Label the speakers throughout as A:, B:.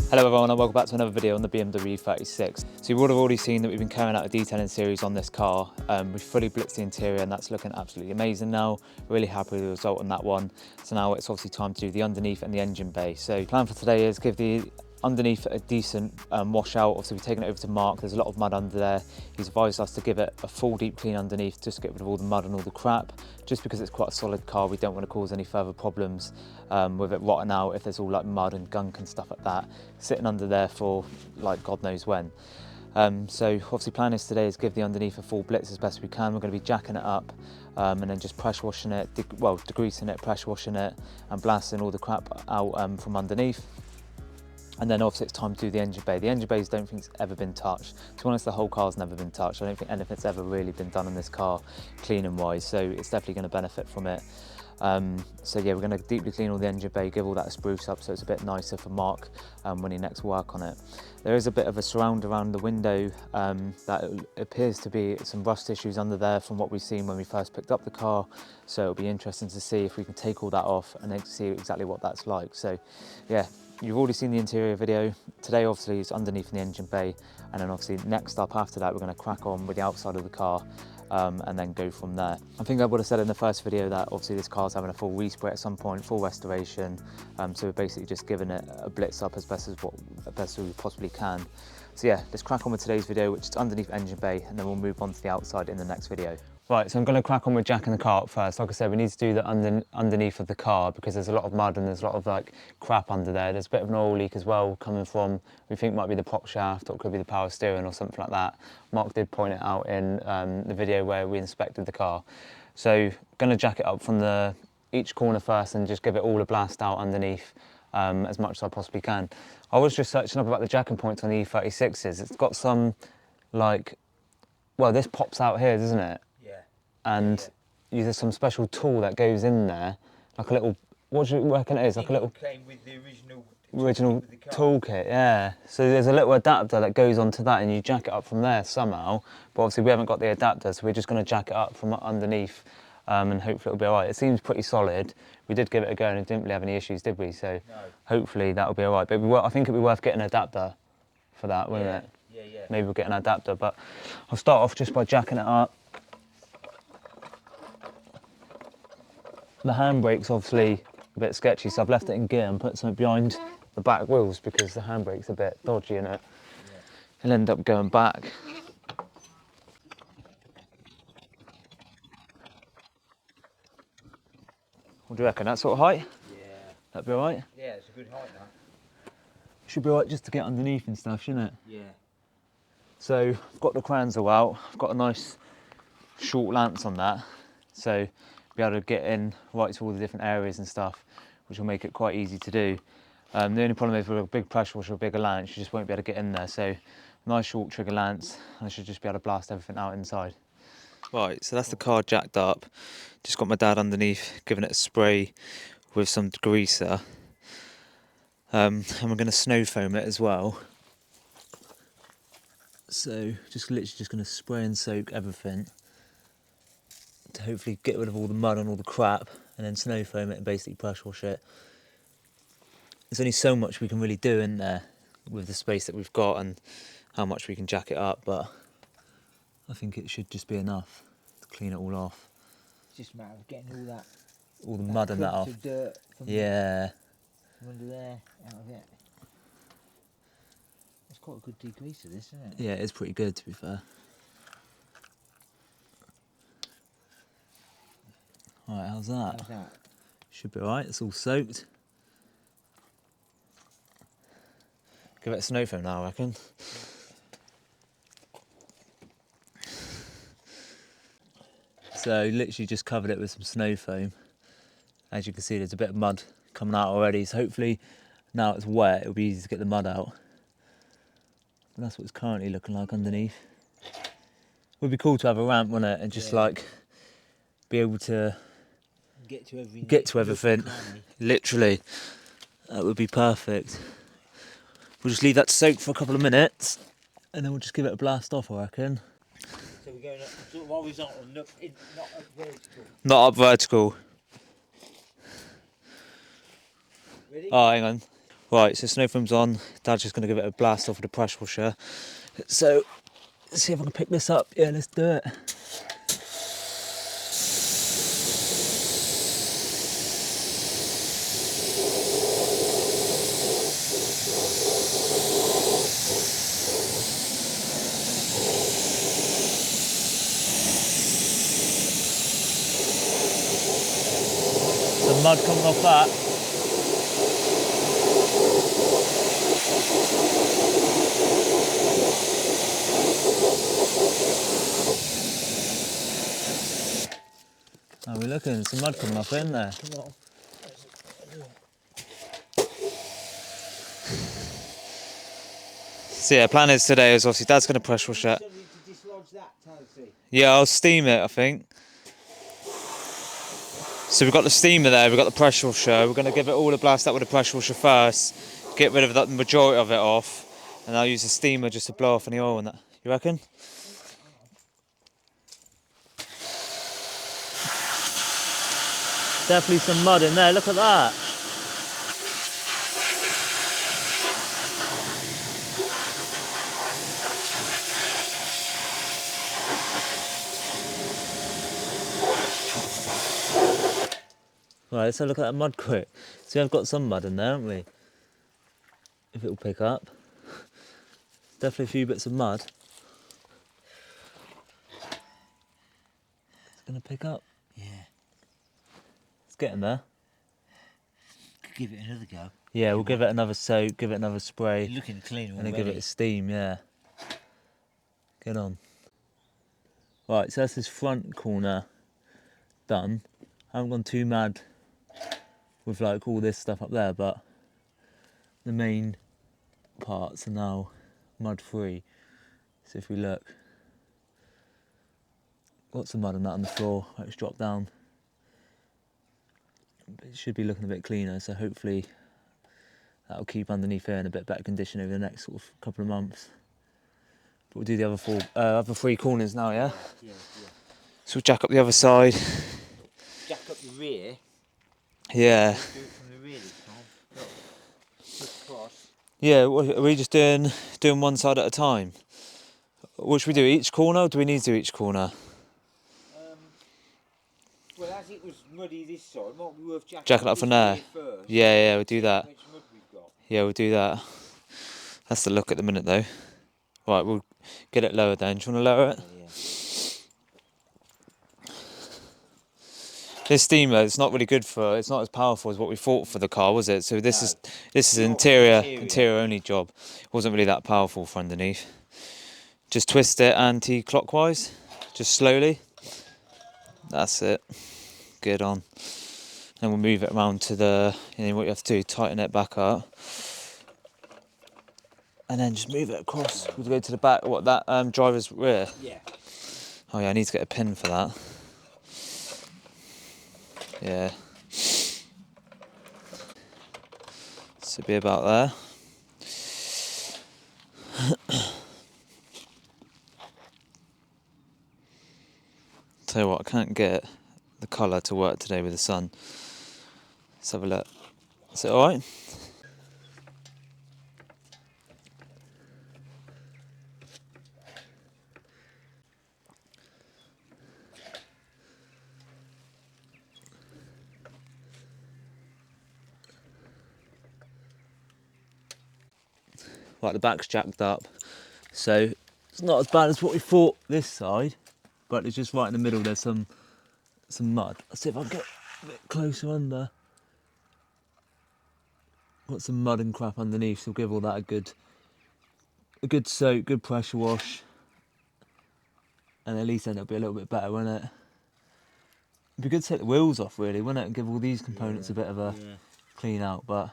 A: Hello everyone and welcome back to another video on the Bmw E36. So you would have already seen that we've been carrying out a detailing series on this car. We've fully blitzed the interior and that's looking absolutely amazing now. Really happy with the result on that one. So now it's obviously time to do the underneath and the engine bay. So plan for today is give the underneath a decent wash out. Obviously we've taken it over to Mark, there's a lot of mud under there. He's advised us to give it a full deep clean underneath just to get rid of all the mud and all the crap. Just because it's quite a solid car, we don't want to cause any further problems with it rotting out if there's all like mud and gunk and stuff like that sitting under there for like God knows when. So obviously plan is today is give the underneath a full blitz as best we can. We're going to be jacking it up and then just pressure washing it, degreasing it, pressure washing it and blasting all the crap out from underneath. And then obviously it's time to do the engine bay. The engine bays don't think it's ever been touched. To be honest, the whole car's never been touched. I don't think anything's ever really been done on this car cleaning wise, so it's definitely going to benefit from it. So yeah, we're going to deeply clean all the engine bay, give all that a spruce up so it's a bit nicer for Mark when he next work on it. There is a bit of a surround around the window that appears to be some rust issues under there from what we've seen when we first picked up the car. So it'll be interesting to see if we can take all that off and then see exactly what that's like. So yeah, you've already seen the interior video. Today obviously is underneath in the engine bay, and then obviously next up after that we're going to crack on with the outside of the car and then go from there. I think I would have said in the first video that obviously this car's having a full respray at some point, full restoration, so we're basically just giving it a blitz up as best as we possibly can. So yeah, let's crack on with today's video, which is underneath engine bay, and then we'll move on to the outside in the next video. Right, so I'm going to crack on with jacking the car up first. Like I said, we need to do the underneath of the car because there's a lot of mud and there's a lot of like crap under there. There's a bit of an oil leak as well coming from, we think might be the prop shaft or it could be the power steering or something like that. Mark did point it out in the video where we inspected the car. So going to jack it up from each corner first and just give it all a blast out underneath as much as I possibly can. I was just searching up about the jacking points on the E36s. It's got some like, well, this pops out here, doesn't it? And there's some special tool that goes in there, like a little, what do you reckon it is? Like a little,
B: came with the original
A: toolkit, yeah. So there's a little adapter that goes onto that and you jack it up from there somehow, but obviously we haven't got the adapter, so we're just going to jack it up from underneath and hopefully it'll be all right. It seems pretty solid. We did give it a go and it didn't really have any issues, did we? So no. Hopefully that'll be all right. But I think it'd be worth getting an adapter for that, wouldn't it?
B: Yeah.
A: Maybe we'll get an adapter, but I'll start off just by jacking it up. The handbrake's obviously a bit sketchy, so I've left it in gear and put something behind the back wheels because the handbrake's a bit dodgy in it. It'll end up going back. What do you reckon? That sort of height?
B: Yeah.
A: That'd be alright?
B: Yeah, it's a good height now.
A: Should be alright just to get underneath and stuff, shouldn't it?
B: Yeah.
A: So I've got the crayons all out. I've got a nice short lance on that, so be able to get in right to all the different areas and stuff, which will make it quite easy to do. The only problem is with a big pressure washer or a bigger lance, you just won't be able to get in there. So nice short trigger lance, and I should just be able to blast everything out inside. Right, so that's the car jacked up. Just got my dad underneath, giving it a spray with some degreaser. And we're going to snow foam it as well. So just literally just going to spray and soak everything to hopefully get rid of all the mud and all the crap, and then snow foam it and basically pressure wash it. There's only so much we can really do in there with the space that we've got and how much we can jack it up, but I think it should just be enough to clean it all off.
B: It's just a matter of getting
A: all the mud and that off.
B: Dirt from from under there, out of it. It's quite a good degreaser, this, isn't it?
A: Yeah, it is pretty good, to be fair. Right, how's that? Should be alright, it's all soaked. Give it a snow foam now, I reckon. So literally just covered it with some snow foam. As you can see, there's a bit of mud coming out already, so hopefully now it's wet, it'll be easy to get the mud out. And that's what it's currently looking like underneath. Would be cool to have a ramp, wouldn't it, and just like be able to get to everything. Literally, that would be perfect. We'll just leave that to soak for a couple of minutes, and then we'll just give it a blast off, I reckon.
B: So we're going up sort of horizontal, not up vertical.
A: Not up vertical.
B: Ready?
A: Oh, hang on. Right, so snow film's on. Dad's just going to give it a blast off with the pressure washer. So, let's see if I can pick this up. Yeah, let's do it. Some mud coming off that. How are we looking? Some mud coming off in there.
B: Come on.
A: So yeah, plan is today is obviously Dad's going to pressure wash it.
B: You need to dislodge that, Talasi.
A: Yeah, I'll steam it, I think. So we've got the steamer there, we've got the pressure washer. We're going to give it all a blast out with the pressure washer first, get rid of the majority of it off, and I'll use the steamer just to blow off any oil and that. You reckon? Definitely some mud in there, look at that. Right, let's have a look at that mud quick. See, I've got some mud in there, haven't we? If it'll pick up. Definitely a few bits of mud. It's going to pick up.
B: Yeah.
A: It's getting there.
B: Could give it another go.
A: Yeah, we'll give it another soak, give it another spray.
B: You're looking clean already.
A: And then give it a steam, yeah. Get on. Right, so that's this front corner done. I haven't gone too mad with like all this stuff up there, but the main parts are now mud free. So if we look, got some mud on that on the floor, it's dropped down. But it should be looking a bit cleaner, so hopefully that'll keep underneath here in a bit better condition over the next sort of couple of months. But we'll do the other three corners now, yeah?
B: Yeah.
A: So we'll jack up the other side.
B: Jack up the rear.
A: Yeah.
B: Do it from the rear this time. Look. Just across.
A: Yeah, are we just doing one side at a time? What should we do, each corner, or do we need to do each corner?
B: Well, as it was muddy this side, it might be worth
A: Jacking up from there.
B: First.
A: Yeah, we'll do that.
B: How much mud we've got.
A: Yeah, we'll do that. That's the look at the minute though. Right, we'll get it lower then. Do you want to lower it?
B: Yeah.
A: This steamer, it's not really good for, it's not as powerful as what we thought for the car, was it? So this is an interior only job. It wasn't really that powerful for underneath. Just twist it anti-clockwise, just slowly. That's it. Get on. Then we'll move it around to the, what you have to do, tighten it back up. And then just move it across. We'll go to the back, that driver's rear?
B: Yeah.
A: Oh yeah, I need to get a pin for that. Yeah. Should be about there. Tell you what, I can't get the colour to work today with the sun. Let's have a look. Is it alright? Right, the back's jacked up, so it's not as bad as what we thought this side, but it's just right in the middle. There's some mud. Let's see if I can get a bit closer under. Got some mud and crap underneath, so we'll give all that a good soak, good pressure wash, and at least then it'll be a little bit better, won't it? It'd be good to take the wheels off, really, wouldn't it, and give all these components a bit of a clean out, but.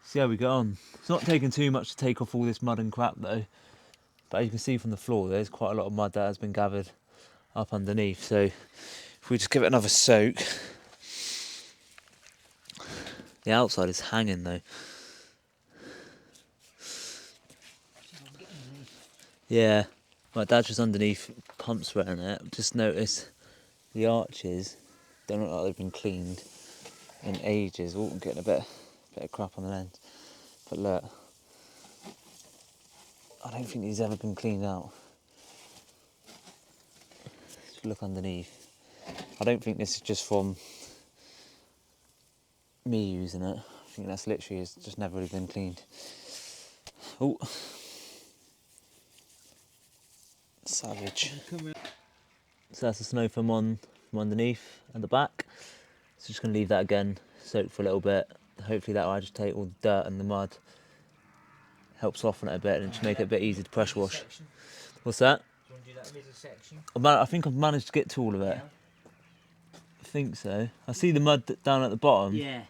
A: See how we get on. It's not taking too much to take off all this mud and crap though. But as you can see from the floor, there's quite a lot of mud that has been gathered up underneath. So if we just give it another soak. The outside is hanging though. Yeah, my dad's just underneath pump sweating it. Just notice the arches don't look like they've been cleaned in ages. Oh, I'm getting a bit of crap on the lens. But look, I don't think these ever been cleaned out. Just look underneath. I don't think this is just from me using it. I think that's literally just never really been cleaned. Oh, savage. So that's the snow foam on from underneath and the back. So just going to leave that again, soak for a little bit. Hopefully that will agitate all the dirt and the mud. Help soften it a bit and just make it a bit easier to pressure wash. What's that?
B: Do you want to do that middle section?
A: I think I've managed to get to all of it.
B: Yeah.
A: I think so. I see the mud down at the bottom.
B: Yeah.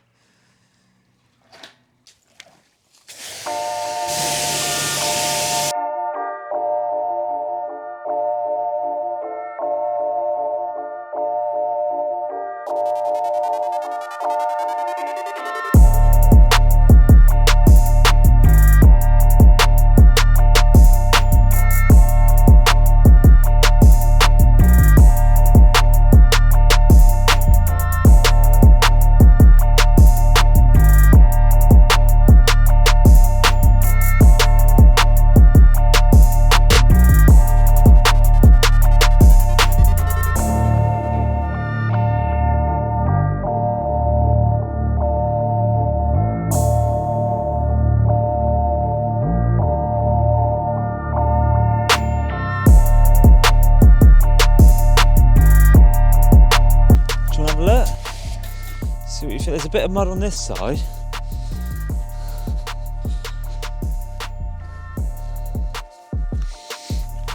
A: See what you think. There's a bit of mud on this side.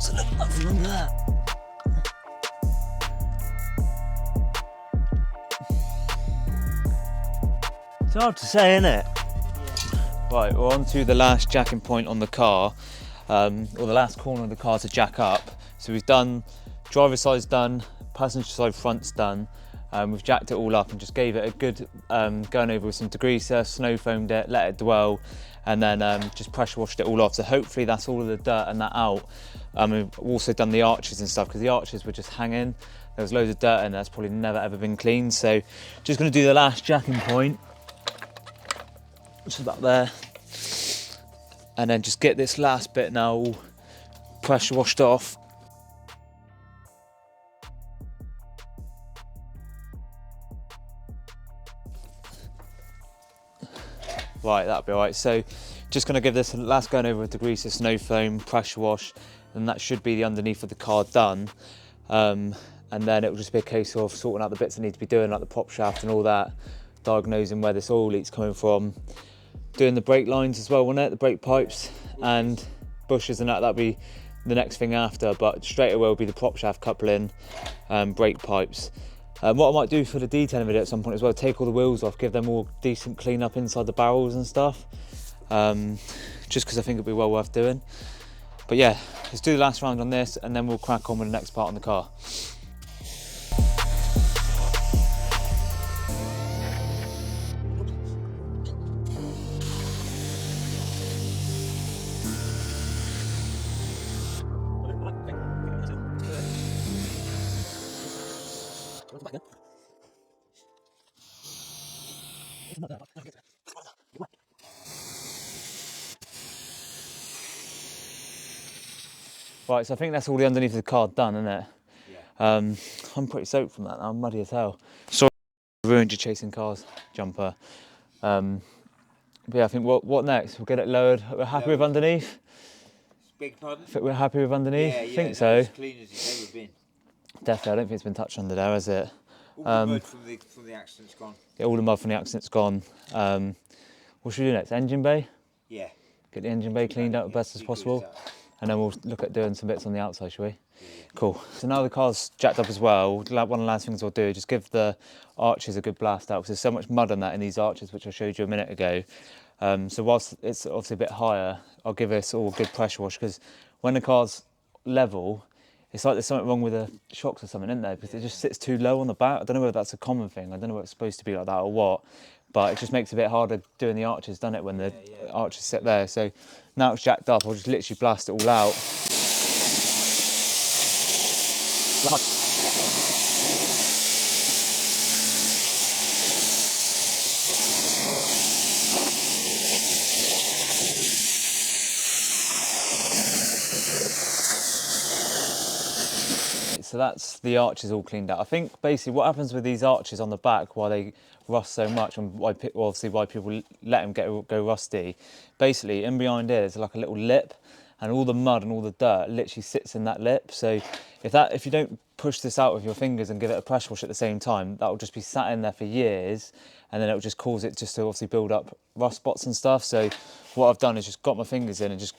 A: So look up from under that. It's hard to say, isn't it? Yeah. Right, we're on to the last jacking point on the car, or the last corner of the car to jack up. So we've done driver's side's done, passenger side front's done. We've jacked it all up and just gave it a good going over with some degreaser, snow foamed it, let it dwell, and then just pressure washed it all off. So hopefully that's all of the dirt and that out. We've also done the arches and stuff because the arches were just hanging. There was loads of dirt in there, that's probably never ever been cleaned. So just going to do the last jacking point, which is about there, and then just get this last bit now all pressure washed off. Right, that'll be all right. So just gonna give this a last going over with degreaser, snow foam, pressure wash, and that should be the underneath of the car done. And then it will just be a case of sorting out the bits that need to be doing, like the prop shaft and all that, diagnosing where this oil leak's coming from, doing the brake lines as well, won't it? The brake pipes and bushes and that, that'll be the next thing after, but straight away will be the prop shaft coupling, brake pipes. What I might do for the detailing video at some point as well, take all the wheels off, give them all decent clean up inside the barrels and stuff, just because I think it'll be well worth doing. But yeah, let's do the last round on this and then we'll crack on with the next part on the car. Right, so I think that's all the underneath of the car done, isn't it? Yeah. I'm pretty soaked from that now, I'm muddy as hell. Sorry, I ruined your chasing cars jumper. But yeah, I think what next? We'll get it lowered. We're happy with underneath?
B: Beg pardon?
A: I think we're happy with underneath?
B: Yeah,
A: I think
B: no,
A: so.
B: as clean as it's ever been.
A: Definitely, I don't think it's been touched under there, has it?
B: All the mud from the accident's gone.
A: Yeah, all the mud from the accident's gone. What should we do next? Engine bay?
B: Yeah.
A: Get the engine bay cleaned out as best as possible. And then we'll look at doing some bits on the outside, shall we? Yeah. Cool. So now the car's jacked up as well, one of the last things I'll do is just give the arches a good blast out because there's so much mud on that in these arches, which I showed you a minute ago. So whilst it's obviously a bit higher, I'll give this all a good pressure wash because when the car's level, it's like there's something wrong with the shocks or something, isn't there? Because it just sits too low on the back. I don't know whether that's a common thing. I don't know whether it's supposed to be like that or what. But it just makes it a bit harder doing the arches, doesn't it, when the arches sit there. So now it's jacked up, I'll just literally blast it all out. so that's the arches all cleaned out. I think basically what happens with these arches on the back, why they rust so much, and why obviously why people let them go rusty, basically in behind here there's like a little lip, and all the mud and all the dirt literally sits in that lip. So if you don't push this out with your fingers and give it a pressure wash at the same time, that will just be sat in there for years, and then it will just cause it just to obviously build up rust spots and stuff. So what I've done is just got my fingers in and just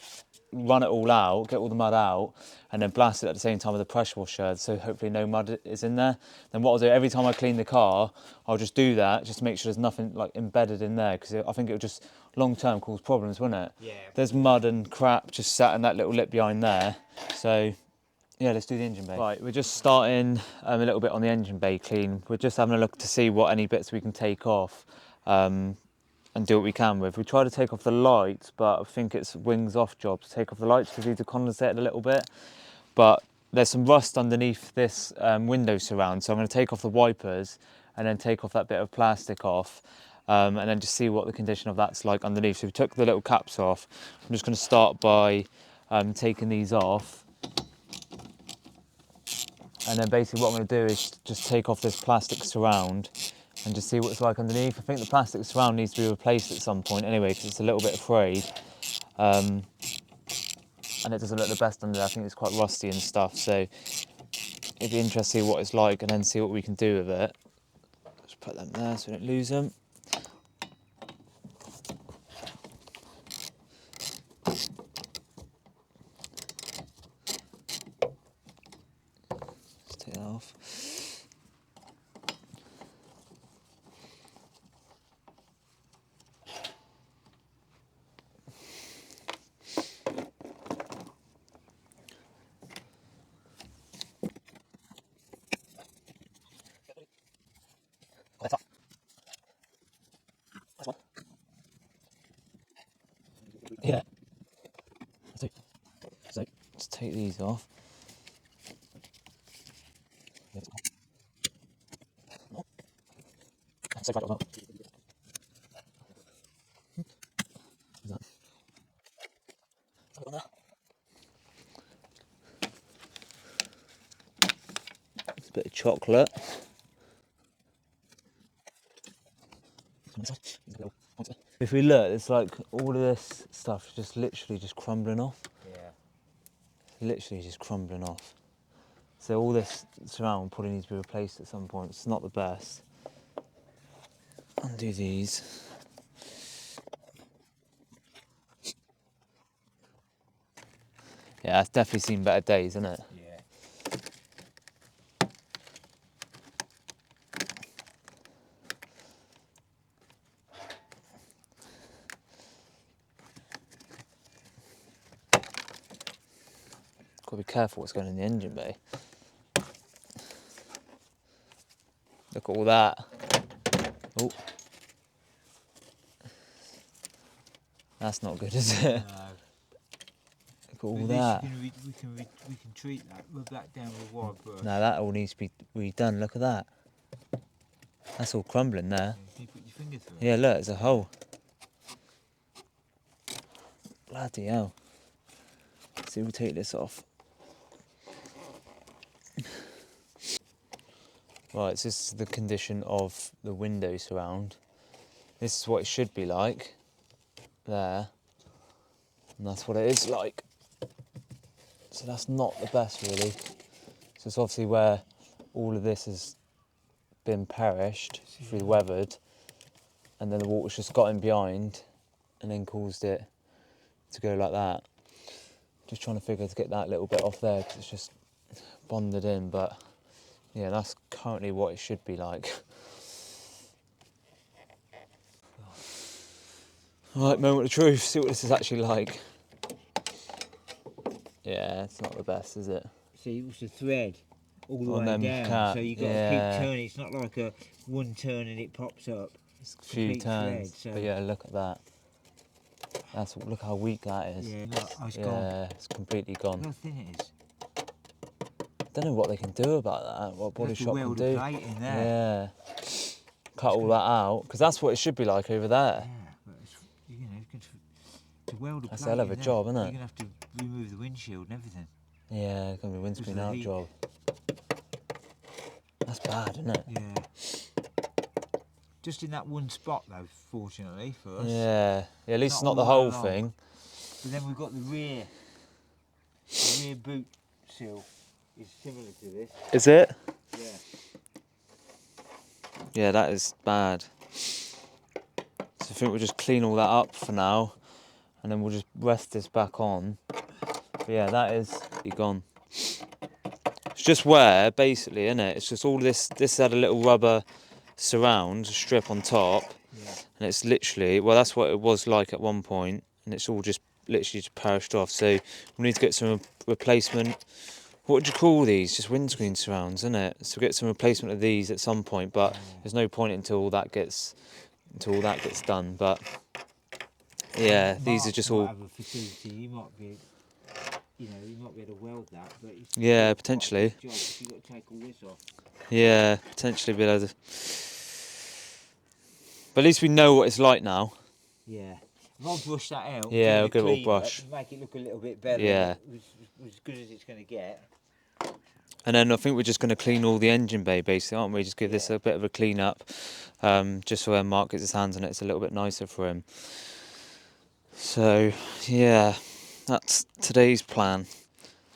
A: run it all out, get all the mud out, and then blast it at the same time with a pressure washer, so hopefully no mud is in there. Then what I'll do, every time I clean the car, I'll just do that, just to make sure there's nothing like embedded in there, because I think it would just long term cause problems, wouldn't it?
B: Yeah.
A: There's mud and crap just sat in that little lip behind there. So yeah, let's do the engine bay. Right, we're just starting a little bit on the engine bay clean. We're just having a look to see what any bits we can take off. And do what we can with. We try to take off the lights, but I think it's wings off job to take off the lights because we need to condensate it a little bit. But there's some rust underneath this window surround, so I'm going to take off the wipers and then take off that bit of plastic off, and then just see what the condition of that's like underneath. So we took the little caps off. I'm just going to start by taking these off. And then basically what I'm going to do is just take off this plastic surround and just see what it's like underneath. I think the plastic surround needs to be replaced at some point anyway, because it's a little bit frayed. And it doesn't look the best under there. I think it's quite rusty and stuff, so it'd be interesting to see what it's like and then see what we can do with it. Just put them there so we don't lose them. Let's take that off. Yeah. So let's take these off. It's a bit of chocolate. If we look, it's like all of this stuff is just literally just crumbling off.
B: Yeah.
A: Literally just crumbling off. So all this surround probably needs to be replaced at some point. It's not the best. Undo these. Yeah, it's definitely seen better days, isn't it?
B: Yeah.
A: Got to be careful what's going in the engine bay. Look at all that. Oh, that's not good, is it?
B: No.
A: Look at all
B: With
A: that.
B: this, we can treat that. Rub that down with a wide brush.
A: No, that all needs to be redone. Look at that. That's all crumbling there.
B: Can you put your finger through it?
A: Yeah, look, there's a hole. Bloody hell. See, we'll take this off. Right, so this is the condition of the window surround. This is what it should be like. There. And that's what it is like. So that's not the best, really. So it's obviously where all of this has been perished through the weathered, and then the water's just got in behind and then caused it to go like that. Just trying to figure to get that little bit off there because it's just bonded in, but yeah, that's currently what it should be like. Right, moment of truth, see what this is actually like. Yeah, it's not the best, is it?
B: See, it was the thread all the
A: On
B: way
A: them
B: down, so you've got to keep turning. It's not like a one turn and it pops up.
A: It's a few turns,
B: thread, so.
A: but yeah, look at that. Look how weak that is.
B: Yeah, look, it's
A: Yeah,
B: gone.
A: it's completely gone.
B: Look how thin it is.
A: Don't know what they can do about that. What body shop can
B: weld
A: do.
B: a plate in there.
A: Yeah, cut all that out because that's what it should be like over there.
B: Yeah, but it's, you know, to weld a
A: That's a
B: plate
A: hell of a
B: in there,
A: job, isn't it?
B: You're gonna have to remove the windshield and everything.
A: Yeah, it's going to be windscreen out job. That's bad, isn't it?
B: Yeah. Just in that one spot though, fortunately for us.
A: Yeah, at least it's not
B: all
A: the
B: way
A: whole
B: along.
A: thing.
B: But then we've got the rear boot seal is similar to this.
A: Is it?
B: Yeah.
A: Yeah, that is bad. So I think we'll just clean all that up for now, and then we'll just rest this back on. But yeah, that is gone. It's just where, basically, isn't it? It's just all this. This had a little rubber surround strip on top, and it's literally, well, that's what it was like at one point, and it's all just literally just perished off. So we need to get some replacement. What would you call these? Just windscreen surrounds, isn't it? So get some replacement of these at some point, but there's no point until all that gets done. But yeah, these are just all.
B: Have a facility. You might be, you might be able to weld that, but it's
A: Yeah, potentially.
B: Job if you got to take all this off.
A: Yeah, potentially be able to. But at least we know what it's like now.
B: Yeah. If I brush that out,
A: Yeah, I'll give it a brush.
B: Make it look a little bit better.
A: Yeah.
B: As good as it's going to get.
A: And then I think we're just going to clean all the engine bay, basically, aren't we? Just give this a bit of a clean up, just so when Mark gets his hands on it, it's a little bit nicer for him. So, yeah, that's today's plan.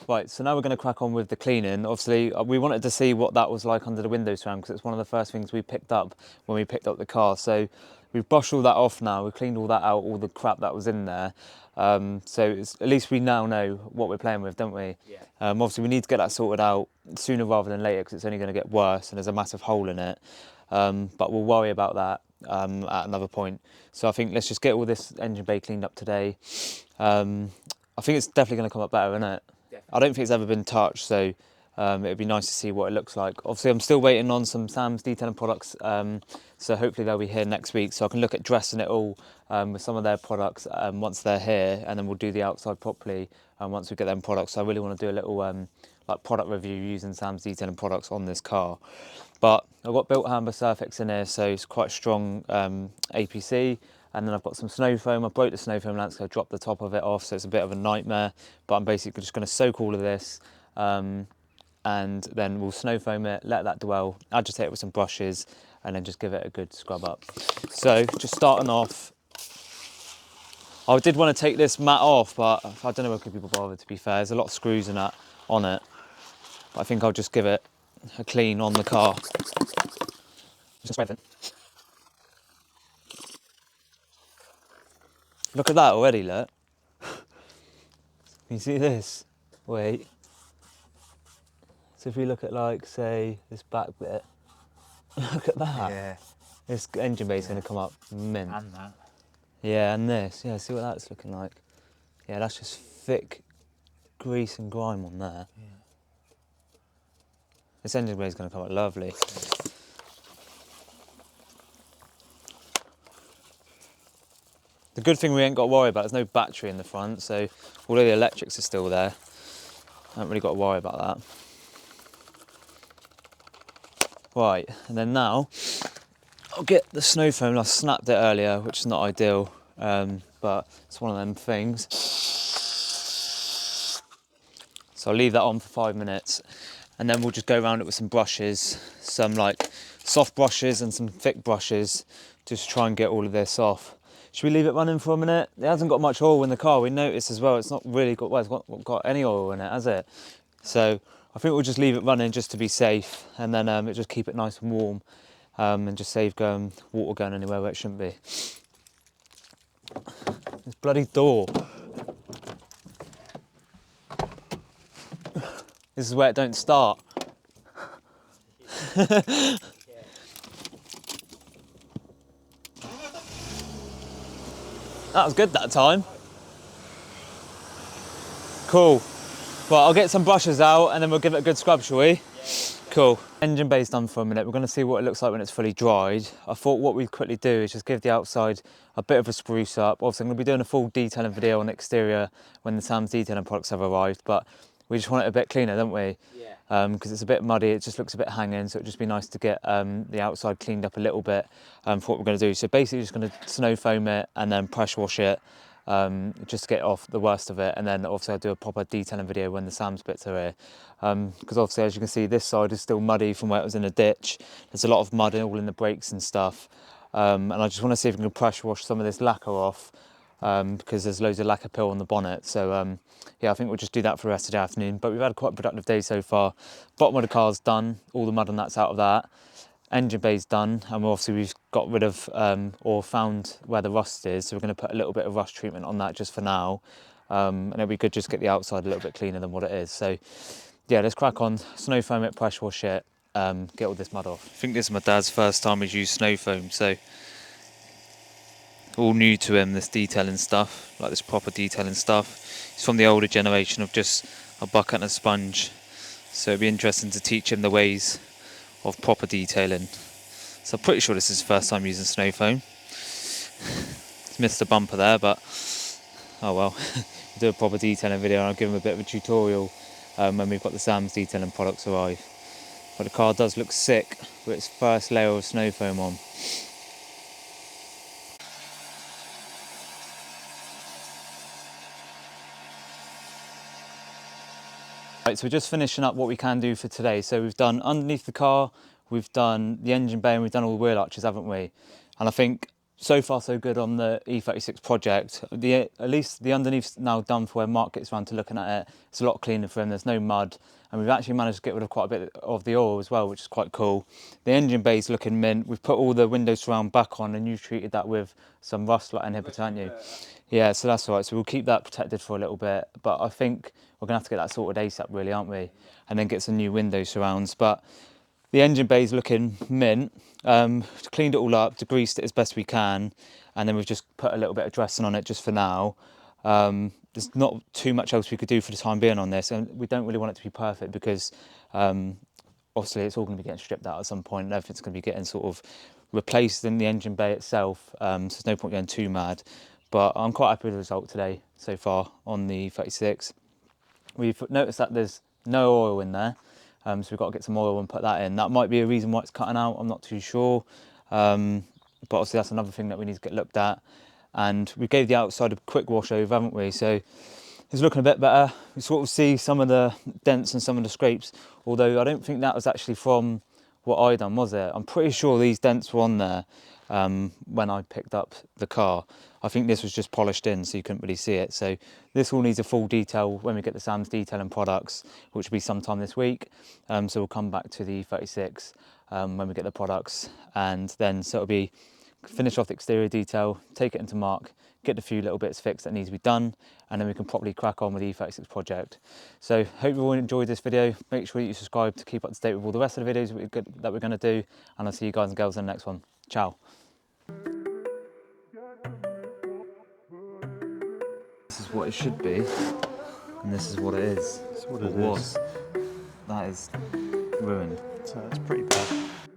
A: Right, so now we're going to crack on with the cleaning. Obviously, we wanted to see what that was like under the window surround, because it's one of the first things we picked up when we picked up the car. So we've brushed all that off now, we've cleaned all that out, all the crap that was in there. So at least we now know what we're playing with, don't we?
B: Yeah.
A: Obviously, we need to get that sorted out sooner rather than later, because it's only going to get worse and there's a massive hole in it. But we'll worry about that at another point. So I think let's just get all this engine bay cleaned up today. I think it's definitely going to come up better, isn't it? I don't think it's ever been touched, so it'd be nice to see what it looks like. Obviously, I'm still waiting on some Sam's detailing products, so hopefully they'll be here next week, so I can look at dressing it all with some of their products once they're here, and then we'll do the outside properly once we get them products. So I really want to do a little like product review using Sam's detailing products on this car. But I've got built Hamber Surfix in here, so it's quite strong APC. And then I've got some snow foam. I broke the snow foam lance, so I dropped the top of it off, so it's a bit of a nightmare. But I'm basically just going to soak all of this, and then we'll snow foam it, let that dwell, agitate it with some brushes, and then just give it a good scrub up. So just starting off, I did want to take this mat off, but I don't know if people bother, to be fair. There's a lot of screws and that on it. But I think I'll just give it a clean on the car. Just wait then. Look at that already, look. Can you see this? Wait. So if we look at, like, say, this back bit, look at that.
B: Yeah.
A: This engine bay is going to come up mint.
B: And that.
A: Yeah, and this. Yeah, see what that's looking like. Yeah, that's just thick grease and grime on there. Yeah. This engine bay is going to come up lovely. The good thing we ain't got to worry about, there's no battery in the front, so although the electrics are still there, I haven't really got to worry about that. Right, and then now, I'll get the snow foam. I snapped it earlier, which is not ideal, but it's one of them things. So I'll leave that on for 5 minutes, and then we'll just go around it with some brushes, some like soft brushes and some thick brushes, just try and get all of this off. Should we leave it running for a minute? It hasn't got much oil in the car. We noticed as well, it's not really got, well, it's got any oil in it, has it? So I think we'll just leave it running just to be safe, and then it just keep it nice and warm, and just save water going anywhere where it shouldn't be. This bloody door. This is where it don't start. That was good that time. Cool. Well, I'll get some brushes out and then we'll give it a good scrub, shall we? Yeah. Cool. Engine bay's done for a minute. We're going to see what it looks like when it's fully dried. I thought what we'd quickly do is just give the outside a bit of a spruce up. Obviously, I'm going to be doing a full detailing video on the exterior when the Sam's detailing products have arrived, but we just want it a bit cleaner, don't we? Yeah. Because it's a bit muddy, it just looks a bit hanging, so it'd just be nice to get the outside cleaned up a little bit for what we're going to do. So basically just going to snow foam it and then pressure wash it just to get off the worst of it, and then obviously I'll do a proper detailing video when the Sam's bits are here, because obviously, as you can see, this side is still muddy from where it was in a ditch. There's a lot of mud all in the brakes and stuff, and I just want to see if we can pressure wash some of this lacquer off, because there's loads of lacquer pill on the bonnet. So yeah, I think we'll just do that for the rest of the afternoon. But we've had quite a productive day so far. Bottom of the car's done, all the mud and that's out of that. Engine bay's done, and obviously we've got rid of or found where the rust is, so we're going to put a little bit of rust treatment on that just for now, and it'll be good just to get the outside a little bit cleaner than what it is. So yeah, let's crack on, snow foam it, pressure wash it, get all this mud off. I think this is my dad's first time he's used snow foam, so all new to him, this detailing stuff, like this proper detailing stuff. He's from the older generation of just a bucket and a sponge, so it'd be interesting to teach him the ways of proper detailing. So I'm pretty sure this is his first time using snow foam. He's missed a bumper there, but oh well. We'll do a proper detailing video and I'll give him a bit of a tutorial when we've got the Sam's detailing products arrive. But the car does look sick with its first layer of snow foam on. Right, so we're just finishing up what we can do for today. So we've done underneath the car, we've done the engine bay, and we've done all the wheel arches, haven't we? And I think so far so good on the E36 project. At least the underneath's now done for where Mark gets around to looking at it. It's a lot cleaner for him, there's no mud. And we've actually managed to get rid of quite a bit of the oil as well, which is quite cool. The engine bay's looking mint. We've put all the window surround back on, and you treated that with some rust light inhibitor, haven't you? Yeah, so that's all right. So we'll keep that protected for a little bit. But I think we're gonna have to get that sorted ASAP really, aren't we? And then get some new window surrounds. But the engine bay's looking mint. Cleaned it all up, degreased it as best we can. And then we've just put a little bit of dressing on it just for now. There's not too much else we could do for the time being on this. And we don't really want it to be perfect because obviously it's all gonna be getting stripped out at some point. And everything's gonna be getting sort of replaced in the engine bay itself. So there's no point going too mad. But I'm quite happy with the result today so far on the 36. We've noticed that there's no oil in there, so we've got to get some oil and put that in. That might be a reason why it's cutting out, I'm not too sure. But obviously that's another thing that we need to get looked at. And we gave the outside a quick wash over, haven't we? So it's looking a bit better. We sort of see some of the dents and some of the scrapes, although I don't think that was actually from what I done, was it? I'm pretty sure these dents were on there when I picked up the car. I think this was just polished in, so you couldn't really see it. So this all needs a full detail when we get the Sam's detailing products, which will be sometime this week. So we'll come back to the 36 when we get the products, and then so it'll be finish off the exterior detail, take it into Mark, get a few little bits fixed that needs to be done, and then we can properly crack on with the E36 project. So hope you all enjoyed this video. Make sure that you subscribe to keep up to date with all the rest of the videos that we're going to do, and I'll see you guys and girls in the next one. Ciao. This is what it should be, and this is what it is.
C: That's what it
A: was.
C: is.
A: That is ruined.
C: So it's pretty bad.